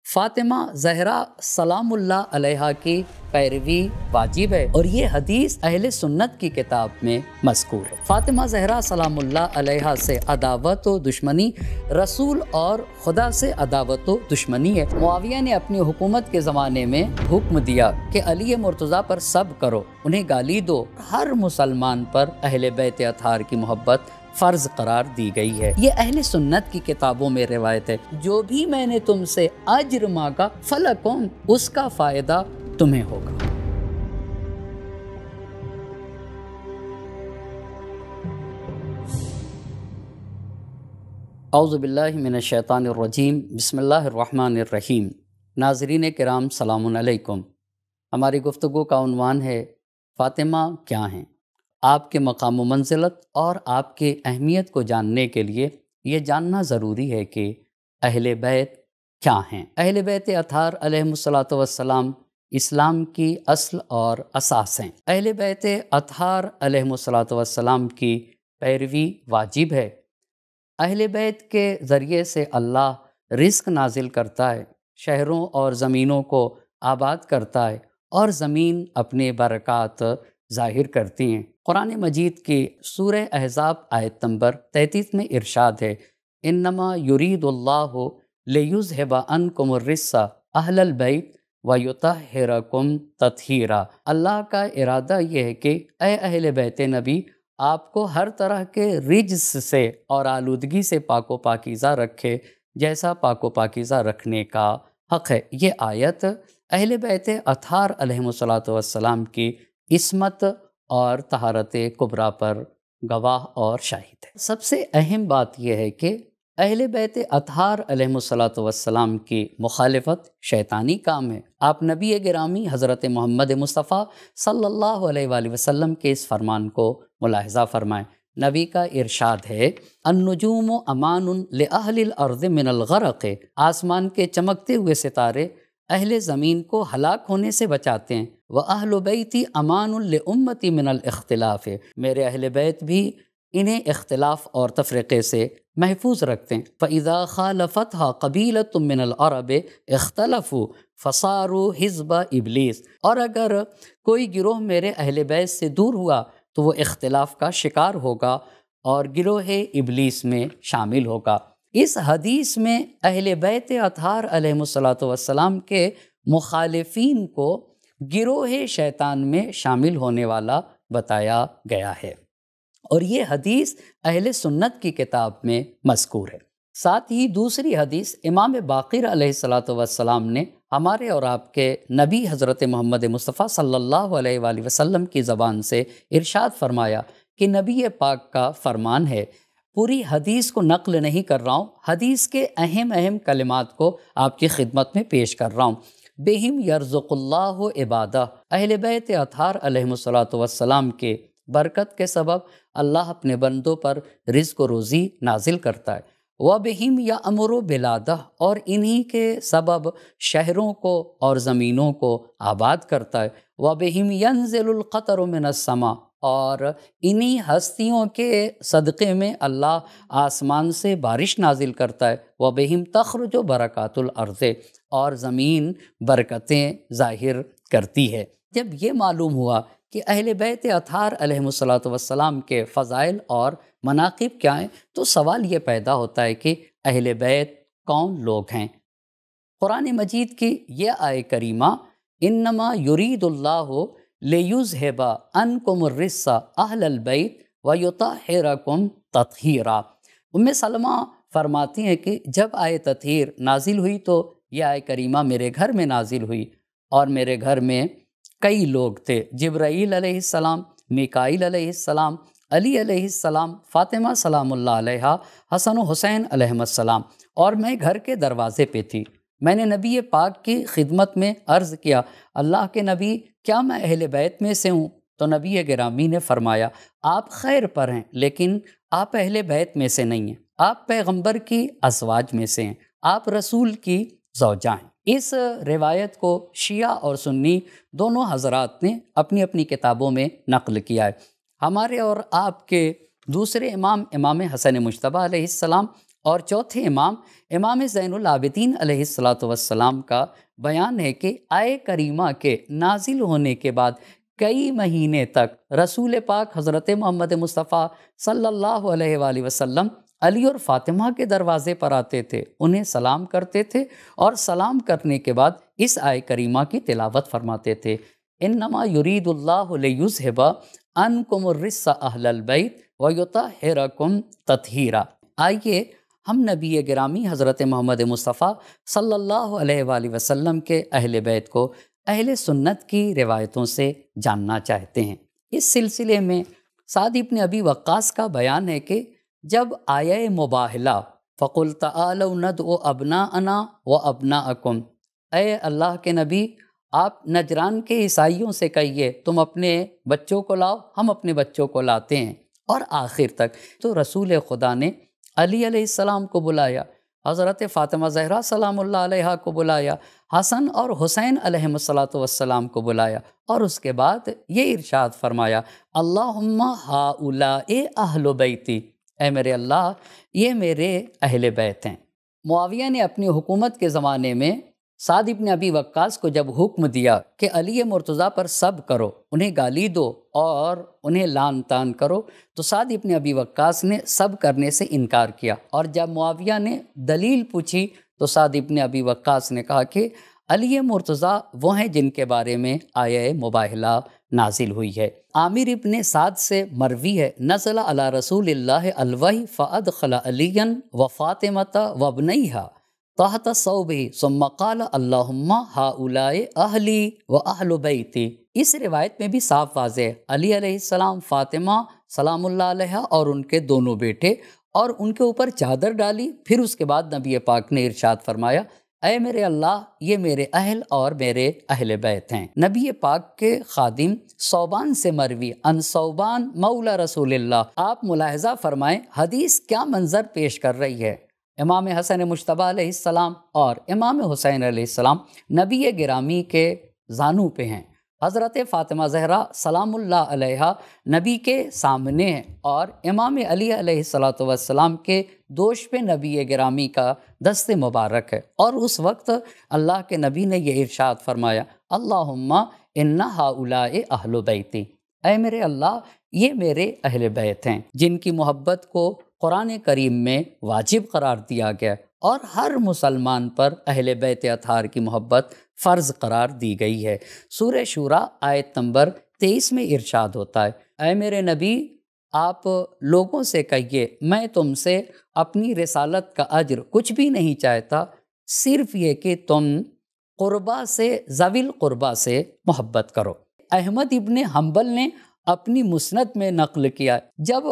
فاطمہ زہرا سلام اللہ علیہا کی پیروی واجب ہے، اور یہ حدیث اہل سنت کی کتاب میں مذکور ہے۔ فاطمہ زہرا سلام اللہ علیہا سے عداوت و دشمنی رسول اور خدا سے عداوت و دشمنی ہے۔ معاویہ نے اپنی حکومت کے زمانے میں حکم دیا کہ علی مرتضیٰ پر صبر کرو، انہیں گالی دو۔ ہر مسلمان پر اہل بیت اطہار کی محبت فرض قرار دی گئی ہے۔ یہ اہل سنت کی کتابوں میں روایت ہے، جو بھی میں نے تم سے اجر مانگا فلکم، اس کا فائدہ تمہیں ہوگا۔ اعوذ باللہ من الشیطان الرجیم، بسم اللہ الرحمن الرحیم۔ ناظرین کرام سلام علیکم۔ ہماری گفتگو کا عنوان ہے فاطمہ کیا ہیں؟ آپ کے مقام و منزلت اور آپ کے اہمیت کو جاننے کے لیے یہ جاننا ضروری ہے کہ اہل بیت کیا ہیں۔ اہل بیت اطہار علیہم الصلاۃ والسلام اسلام کی اصل اور اساس ہیں۔ اہل بیت اطہار علیہم الصلاۃ والسلام کی پیروی واجب ہے۔ اہل بیت کے ذریعے سے اللہ رزق نازل کرتا ہے، شہروں اور زمینوں کو آباد کرتا ہے، اور زمین اپنے برکات ظاہر کرتی ہیں۔ قرآن مجید کی سورہ احزاب آیت نمبر 33 میں ارشاد ہے، انما یرید اللہ لیذہب عنکم الرجس اہل البیت ویطہرکم تطہیرا۔ اللہ کا ارادہ یہ ہے کہ اے اہل بیت نبی، آپ کو ہر طرح کے رجس سے اور آلودگی سے پاک و پاکیزہ رکھے، جیسا پاک و پاکیزہ رکھنے کا حق ہے۔ یہ آیت اہل بیت اطہار علیہم الصلاۃ والسلام کی عصمت اور طہارت کبریٰ پر گواہ اور شاہد ہے۔ سب سے اہم بات یہ ہے کہ اہل بیت اطہار علیہم الصلاۃ والسلام کی مخالفت شیطانی کام ہے۔ آپ نبی گرامی حضرت محمد مصطفیٰ صلی اللہ علیہ وآلہ وسلم کے اس فرمان کو ملاحظہ فرمائیں۔ نبی کا ارشاد ہے، النجوم امان لأہل الارض من الغرق، آسمان کے چمکتے ہوئے ستارے اہل زمین کو ہلاک ہونے سے بچاتے ہیں۔ وَأَهْلُ بَيْتِ أَمَانٌ لِأُمَّتِي مِنَ الْإِخْتِلَافِ، میرے اہل بیت بھی انہیں اختلاف اور تفرقے سے محفوظ رکھتے ہیں۔ فَإِذَا خَالَفَتْهَا قَبِيلَةٌ مِّنَ الْعَرَبِ اخْتَلَفُوا فَصَارُوا حِزْبَ إِبْلِيسَ، اور اگر کوئی گروہ میرے اہل بیت سے دور ہوا تو وہ اختلاف کا شکار ہوگا اور گروہ ابلیس میں شامل ہوگا۔ اس حدیث میں اہل بیت اطہار علیہم الصلاۃ والسلام کے مخالفین کو گروہ شیطان میں شامل ہونے والا بتایا گیا ہے، اور یہ حدیث اہل سنت کی کتاب میں مذکور ہے۔ ساتھ ہی دوسری حدیث امام باقر علیہ الصلاۃ والسلام نے ہمارے اور آپ کے نبی حضرت محمد مصطفیٰ صلی اللہ علیہ وآلہ وسلم کی زبان سے ارشاد فرمایا کہ نبی پاک کا فرمان ہے، پوری حدیث کو نقل نہیں کر رہا ہوں، حدیث کے اہم کلمات کو آپ کی خدمت میں پیش کر رہا ہوں۔ بہم یرزق اللہ عبادہ، اہل بیت اطہار علیہم الصلاۃ والسلام کے برکت کے سبب اللہ اپنے بندوں پر رزق و روزی نازل کرتا ہے۔ وَبِهِمْ يَأْمُرُ بِلَادَهْ، اور انہی کے سبب شہروں کو اور زمینوں کو آباد کرتا ہے۔ وَبِهِمْ يَنزِلُ الْقَطَرُ مِنَ السَّمَاءِ، اور انہی ہستیوں کے صدقے میں اللہ آسمان سے بارش نازل کرتا ہے۔ وَبِهِمْ تَخْرُجُ بَرَكَاتُ الْأَرْضِ، اور زمین برکتیں ظاہر کرتی ہے۔ جب یہ معلوم ہوا کہ اہل بیت اطہار علیہم الصلاۃ والسلام کے فضائل اور مناقب کیا ہیں، تو سوال یہ پیدا ہوتا ہے کہ اہل بیت کون لوگ ہیں؟ قرآن مجید کی یہ آیت کریمہ، انما یرید اللہ لیذہب عنکم الرجس اہل البیت ویطہرکم تطہیرا۔ ام سلمہ فرماتی ہیں کہ جب آیت تطہیر نازل ہوئی تو یہ آیت کریمہ میرے گھر میں نازل ہوئی، اور میرے گھر میں کئی لوگ تھے، جبرائیل علیہ السلام، میکائیل علیہ السلام، علی علیہ السلام، فاطمہ سلام اللہ علیہا، حسن و حسین علیہم السلام، اور میں گھر کے دروازے پہ تھی۔ میں نے نبی پاک کی خدمت میں عرض کیا، اللہ کے نبی، کیا میں اہل بیت میں سے ہوں؟ تو نبی گرامی نے فرمایا، آپ خیر پر ہیں، لیکن آپ اہل بیت میں سے نہیں ہیں، آپ پیغمبر کی ازواج میں سے ہیں، آپ رسول کی زوجہ ہیں۔ اس روایت کو شیعہ اور سنی دونوں حضرات نے اپنی اپنی کتابوں میں نقل کیا ہے۔ ہمارے اور آپ کے دوسرے امام حسن مجتبیٰ علیہ السلام اور چوتھے امام امام زین العابدین علیہ الصلاۃ والسلام کا بیان ہے کہ آیے کریمہ کے نازل ہونے کے بعد کئی مہینے تک رسول پاک حضرت محمد مصطفیٰ صلی اللہ علیہ وآلہ وسلم علی اور فاطمہ کے دروازے پر آتے تھے، انہیں سلام کرتے تھے اور سلام کرنے کے بعد اس آیے کریمہ کی تلاوت فرماتے تھے، انما یرید اللہ لیذھب عنکم الرجس اہل البیت ویطہرکم تطہیرا۔ آئیے ہم نبی گرامی حضرت محمد مصطفیٰ صلی اللہ علیہ وآلہ وسلم کے اہل بیت کو اہل سنت کی روایتوں سے جاننا چاہتے ہیں۔ اس سلسلے میں سعد بن ابی وقاص کا بیان ہے کہ جب آیہ مباہلہ فَقُلْ تَعَالَوْا نَدْعُ أَبْنَاءَنَا وَأَبْنَاءَكُمْ، اے اللہ کے نبی آپ نجران کے عیسائیوں سے کہیے تم اپنے بچوں کو لاؤ، ہم اپنے بچوں کو لاتے ہیں، اور آخر تک تو رسول خدا نے علی علیہ السلام کو بلایا، حضرت فاطمہ زہرا سلام اللہ علیہا کو بلایا، حسن اور حسین علیہم السلام کو بلایا، اور اس کے بعد یہ ارشاد فرمایا اللہم ہؤلاء اہل بیتی، اے میرے اللہ یہ میرے اہل بیت ہیں۔ معاویہ نے اپنی حکومت کے زمانے میں سعد بن ابی وقاص کو جب حکم دیا کہ علی مرتضیٰ پر سب کرو، انہیں گالی دو اور انہیں لعن طعن کرو، تو سعد بن ابی وقاص نے سب کرنے سے انکار کیا، اور جب معاویہ نے دلیل پوچھی تو سعد بن ابی وقاص نے کہا کہ علی مرتضیٰ وہ ہیں جن کے بارے میں آیہ مباہلہ نازل ہوئی ہے۔ عامر ابن سعد سے مروی ہے نزل علی رسول اللہ الوحی فادخل علیًا وفاطمۃ وابنیہا تحت ثوبہ ثم قال اللہم ہؤلاء اہلی واہل بیتی۔ اس روایت میں بھی صاف واضح ہے علی علیہ السلام، فاطمہ سلام اللہ علیہا اور ان کے دونوں بیٹے، اور ان کے اوپر چادر ڈالی، پھر اس کے بعد نبی پاک نے ارشاد فرمایا اے میرے اللہ یہ میرے اہل اور میرے اہل بیت ہیں۔ نبی پاک کے خادم صوبان سے مروی ان صوبان مولا رسول اللہ، آپ ملاحظہ فرمائیں حدیث کیا منظر پیش کر رہی ہے۔ امام حسن مجتبیٰ علیہ السلام اور امام حسین علیہ السلام نبی گرامی کے زانو پہ ہیں، حضرت فاطمہ زہرا سلام اللہ علیہا نبی کے سامنے ہیں، اور امام علی علیہ السلام کے دوش پہ نبی گرامی کا دست مبارک ہے، اور اس وقت اللہ کے نبی نے یہ ارشاد فرمایا اللہم ان ہؤلاء اہل بیتی، اے میرے اللہ یہ میرے اہل بیت ہیں، جن کی محبت کو قرآن کریم میں واجب قرار دیا گیا اور ہر مسلمان پر اہل بیت اطہار کی محبت فرض قرار دی گئی ہے۔ سورہ شورى آیت نمبر 23 میں ارشاد ہوتا ہے اے میرے نبی آپ لوگوں سے کہیے میں تم سے اپنی رسالت کا اجر کچھ بھی نہیں چاہتا، صرف یہ کہ تم قربا سے ذوی القربا سے محبت کرو۔ احمد ابن حنبل نے اپنی مسند میں نقل کیا جب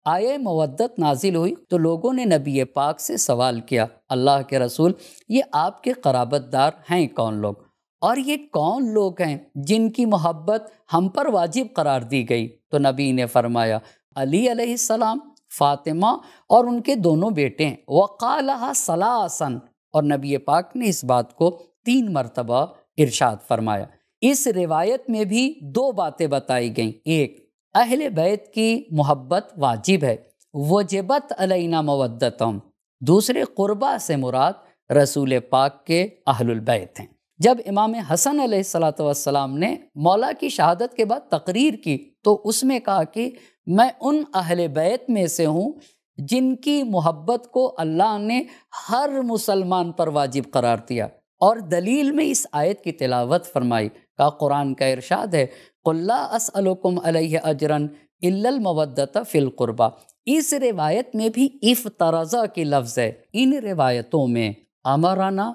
آیہ مودت نازل ہوئی تو لوگوں نے نبی پاک سے سوال کیا اللہ کے رسول یہ آپ کے قرابت دار ہیں کون لوگ، اور یہ کون لوگ ہیں جن کی محبت ہم پر واجب قرار دی گئی؟ تو نبی نے فرمایا علی علیہ السلام، فاطمہ اور ان کے دونوں بیٹے ہیں، وقالها ثلاثا، اور نبی پاک نے اس بات کو 3 مرتبہ ارشاد فرمایا۔ اس روایت میں بھی 2 باتیں بتائی گئیں، ایک اہل بیت کی محبت واجب ہے وجبت علینا مودتہم، دوسرے قربا سے مراد رسول پاک کے اہل البیت ہیں۔ جب امام حسن علیہ السلام نے مولا کی شہادت کے بعد تقریر کی تو اس میں کہا کہ میں ان اہل بیت میں سے ہوں جن کی محبت کو اللہ نے ہر مسلمان پر واجب قرار دیا، اور دلیل میں اس آیت کی تلاوت فرمائی کا قرآن کا ارشاد ہے قُلْ لَا أَسْأَلُكُمْ عَلَيْهِ أَجْرًا إِلَّا الْمَوَدَّةَ فِي الْقُرْبَى۔ اس روایت میں بھی افترضا کی لفظ ہے، ان روایتوں میں امرنا،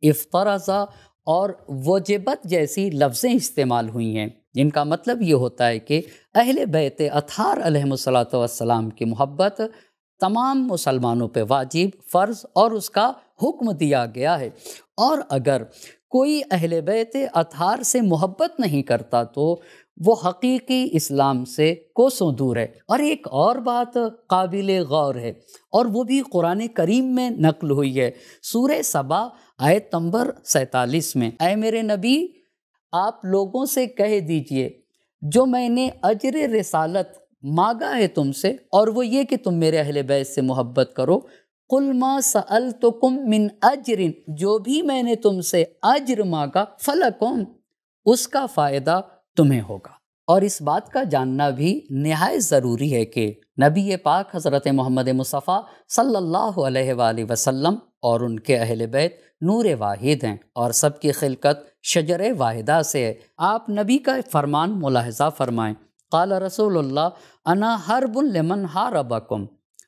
افترضا اور وجبت جیسی لفظیں استعمال ہوئی ہیں، جن کا مطلب یہ ہوتا ہے کہ اہل بیت اطہار علیہم السلام کی محبت تمام مسلمانوں پہ واجب، فرض اور اس کا حکم دیا گیا ہے، اور اگر کوئی اہل بیت اطہار سے محبت نہیں کرتا تو وہ حقیقی اسلام سے کوسوں دور ہے۔ اور ایک اور بات قابل غور ہے، اور وہ بھی قرآن کریم میں نقل ہوئی ہے، سورہ سبا آیت نمبر 47 میں اے میرے نبی آپ لوگوں سے کہہ دیجئے جو میں نے اجر رسالت مانگا ہے تم سے، اور وہ یہ کہ تم میرے اہل بیت سے محبت کرو، قل ما سألتکم من اجر، جو بھی میں نے تم سے اجر مانگا، فلکم، اس کا فائدہ تمہیں ہوگا۔ اور اس بات کا جاننا بھی نہایت ضروری ہے کہ نبی پاک حضرت محمد مصطفیٰ صلی اللہ علیہ وآلہ وسلم اور ان کے اہل بیت نور واحد ہیں اور سب کی خلقت شجر واحدہ سے ہے۔ آپ نبی کا فرمان ملاحظہ فرمائیں، قال رسول اللہ انا حرب لمن حاربکم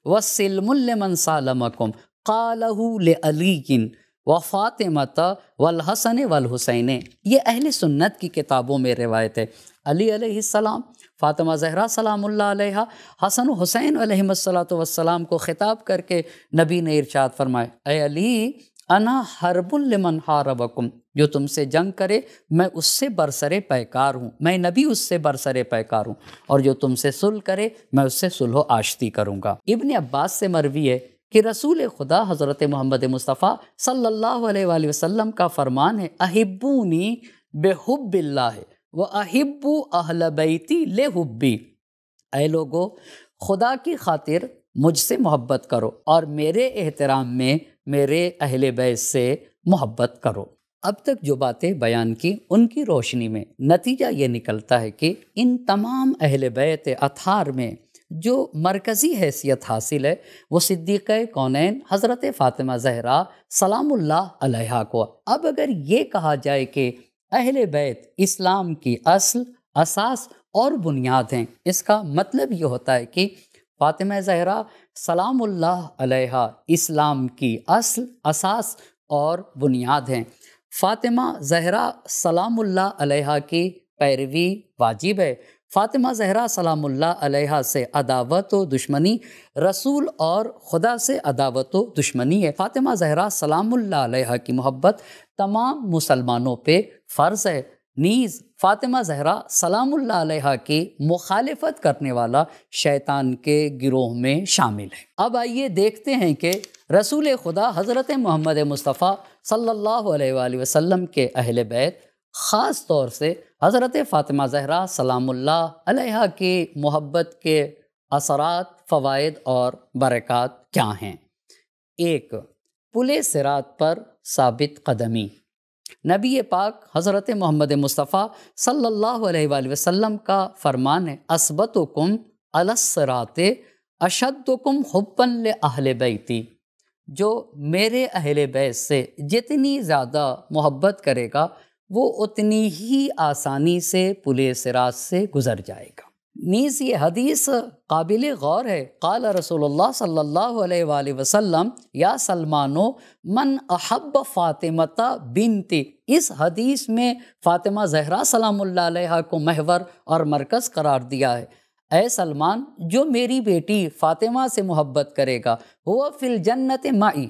وسلم لمن سالمکم، قالہ لعلی وفاطمۃ والحسن والحسین۔ یہ اہل سنت کی کتابوں میں روایت ہے۔ علی علیہ السلام، فاطمہ زہرا سلام اللہ علیہا، حسن و حسین علیہم السلام کو خطاب کر کے نبی نے ارشاد فرمائے، اے علی، انا حرب لمن حاربکم، جو تم سے جنگ کرے میں اس سے برسر پیکار ہوں، میں نبی اس سے برسر پیکار ہوں، اور جو تم سے صلح کرے میں اس سے صلح و آشتی کروں گا۔ ابن عباس سے مروی ہے کہ رسول خدا حضرت محمد مصطفیٰ صلی اللہ علیہ وآلہ وسلم کا فرمان ہے، احبونی بحب اللہ وَأَحِبُّ أَهْلَ بَيْتِي لِحُبِّي، اے لوگو، خدا کی خاطر مجھ سے محبت کرو اور میرے احترام میں میرے اہل بیت سے محبت کرو۔ اب تک جو باتیں بیان کی ان کی روشنی میں نتیجہ یہ نکلتا ہے کہ ان تمام اہل بیت اطہار میں جو مرکزی حیثیت حاصل ہے وہ صدیقہ کونین حضرت فاطمہ زہرا سلام اللہ علیہا کو۔ اب اگر یہ کہا جائے کہ اہل بیت اسلام کی اصل، اساس اور بنیاد ہیں، اس کا مطلب یہ ہوتا ہے کہ فاطمہ زہرا سلام اللہ علیہا اسلام کی اصل، اساس اور بنیاد ہیں۔ فاطمہ زہرا سلام اللہ علیہا کی پیروی واجب ہے۔ فاطمہ زہرا سلام اللہ علیہا سے عداوت و دشمنی رسول اور خدا سے عداوت و دشمنی ہے۔ فاطمہ زہرا سلام اللہ علیہا کی محبت تمام مسلمانوں پہ فرض ہے، نیز فاطمہ زہرا سلام اللہ علیہا کی مخالفت کرنے والا شیطان کے گروہ میں شامل ہے۔ اب آئیے دیکھتے ہیں کہ رسول خدا حضرت محمد مصطفیٰ صلی اللہ علیہ وآلہ وسلم کے اہل بیت، خاص طور سے حضرت فاطمہ زہرا سلام اللہ علیہا کی محبت کے اثرات، فوائد اور برکات کیا ہیں۔ ایک، پل صراط پر ثابت قدمی۔ نبی پاک حضرت محمد مصطفیٰ صلی اللہ علیہ وآلہ وسلم کا فرمان ہے، اثبتکم علی الصراط اشدکم حبا لأہل بیتی، جو میرے اہل بیت سے جتنی زیادہ محبت کرے گا وہ اتنی ہی آسانی سے پل صراط سے گزر جائے گا۔ نیز یہ حدیث قابل غور ہے، قال رسول اللہ صلی اللہ علیہ وآلہ وسلم یا سلمانو من احب فاطمۃ بنتی، اس حدیث میں فاطمہ زہرا سلام اللہ علیہا کو محور اور مرکز قرار دیا ہے۔ اے سلمان، جو میری بیٹی فاطمہ سے محبت کرے گا وہ فی الجنت معی،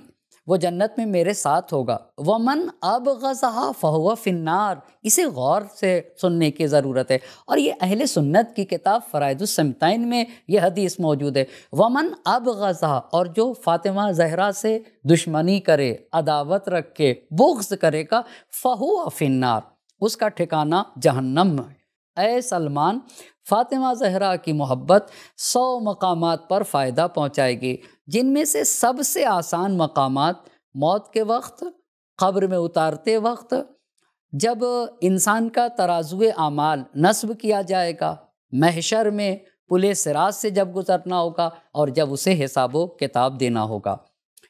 وہ جنت میں میرے ساتھ ہوگا، ومن ابغضھا فہو فی النار، اسے غور سے سننے کی ضرورت ہے، اور یہ اہل سنت کی کتاب فرائض الصمتین میں یہ حدیث موجود ہے، ومن ابغضھا، اور جو فاطمہ زہرا سے دشمنی کرے، عداوت رکھے، بغض کرے گا، فہو فی النار، اس کا ٹھکانہ جہنم ہے۔ اے سلمان، فاطمہ زہرا کی محبت 100 مقامات پر فائدہ پہنچائے گی، جن میں سے سب سے آسان مقامات موت کے وقت، قبر میں اتارتے وقت، جب انسان کا ترازو اعمال نصب کیا جائے گا، محشر میں پل صراط سے جب گزرنا ہوگا، اور جب اسے حساب و کتاب دینا ہوگا۔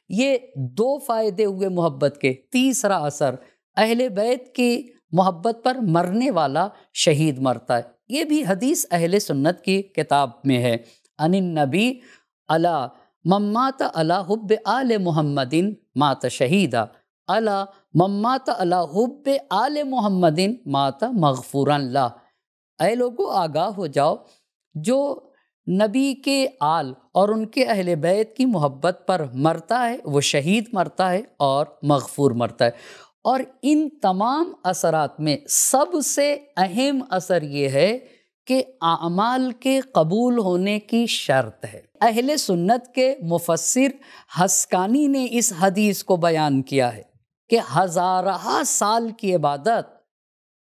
یہ 2 فائدے ہوئے محبت کے۔ تیسرا اثر، اہل بیت کی محبت پر مرنے والا شہید مرتا ہے۔ یہ بھی حدیث اہل سنت کی کتاب میں ہے، ان النبی علی من مات علی حب آل محمد مات شہیدا، علی من مات علی حب آل محمد مات مغفورا لہ۔ اے لوگو، آگاہ ہو جاؤ، جو نبی کے آل اور ان کے اہل بیت کی محبت پر مرتا ہے وہ شہید مرتا ہے اور مغفور مرتا ہے۔ اور ان تمام اثرات میں سب سے اہم اثر یہ ہے کہ اعمال کے قبول ہونے کی شرط ہے۔ اہل سنت کے مفسر حسکانی نے اس حدیث کو بیان کیا ہے کہ ہزارہ سال کی عبادت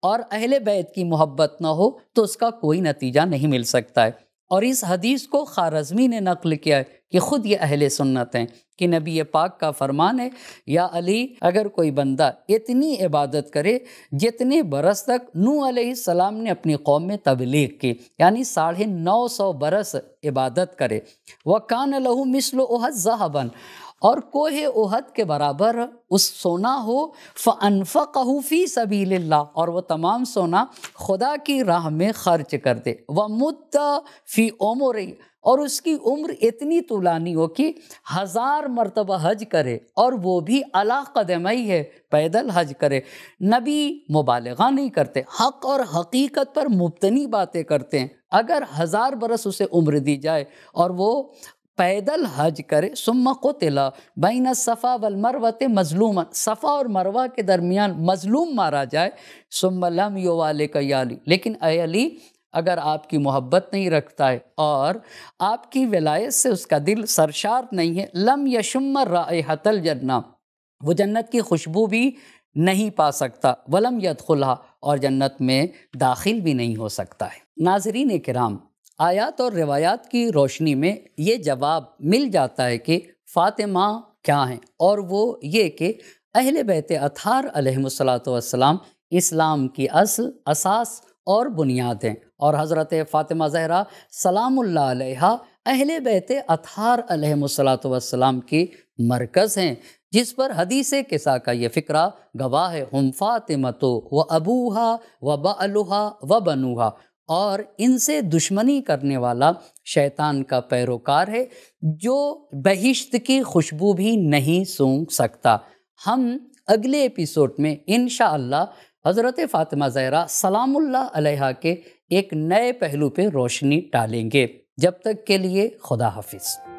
اور اہل بیت کی محبت نہ ہو تو اس کا کوئی نتیجہ نہیں مل سکتا ہے۔ اور اس حدیث کو خوارزمی نے نقل کیا ہے کہ خود یہ اہل سنت ہیں کہ نبی پاک کا فرمان ہے، یا علی اگر کوئی بندہ اتنی عبادت کرے جتنے برس تک نوح علیہ السلام نے اپنی قوم میں تبلیغ کی، یعنی 950 برس عبادت کرے، وَكَانَ لَهُ مِثْلُ أُحُدٍ ذَهَبًا، اور کوہ احد کے برابر اس سونا ہو، فَأَنفَقَهُ فِي سَبِيلِ اللَّهِ، اور وہ تمام سونا خدا کی راہ میں خرچ کر دے، وَمُدَّ فِي عُمُرِهِ، اور اس کی عمر اتنی طولانی ہو کہ 1000 مرتبہ حج کرے، اور وہ بھی علی قدمی ہے، پیدل حج کرے۔ نبی مبالغہ نہیں کرتے، حق اور حقیقت پر مبتنی باتیں کرتے ہیں۔ اگر 1000 برس اسے عمر دی جائے اور وہ پیدل حج کرے، ثم قتل بین الصفا والمروہ مظلوما، صفا اور مروہ کے درمیان مظلوم مارا جائے، ثم لم یوالک یا علی، لیکن اے علی اگر آپ کی محبت نہیں رکھتا ہے اور آپ کی ولایت سے اس کا دل سرشار نہیں ہے، لم یشم رائحۃ الجنہ، وہ جنت کی خوشبو بھی نہیں پا سکتا، ولم یدخلھا، اور جنت میں داخل بھی نہیں ہو سکتا ہے۔ ناظرین کرام، آیات اور روایات کی روشنی میں یہ جواب مل جاتا ہے کہ فاطمہ کیا ہیں، اور وہ یہ کہ اہل بیت اطہار علیہم السلام اسلام کی اصل، اساس اور بنیاد ہیں، اور حضرت فاطمہ زہرا سلام اللہ علیہا اہل بیت اطہار علیہم السلام کی مرکز ہیں، جس پر حدیث کسا کا یہ فقرہ گواہ ہے، ہم فاطمۃ و ابوہا و بعلہا و بنوہا، اور ان سے دشمنی کرنے والا شیطان کا پیروکار ہے جو بہشت کی خوشبو بھی نہیں سونگھ سکتا۔ ہم اگلے ایپیسوڈ میں انشاءاللہ حضرت فاطمہ زہرا سلام اللہ علیہا کے ایک نئے پہلو پہ روشنی ڈالیں گے۔ جب تک کے لیے خدا حافظ۔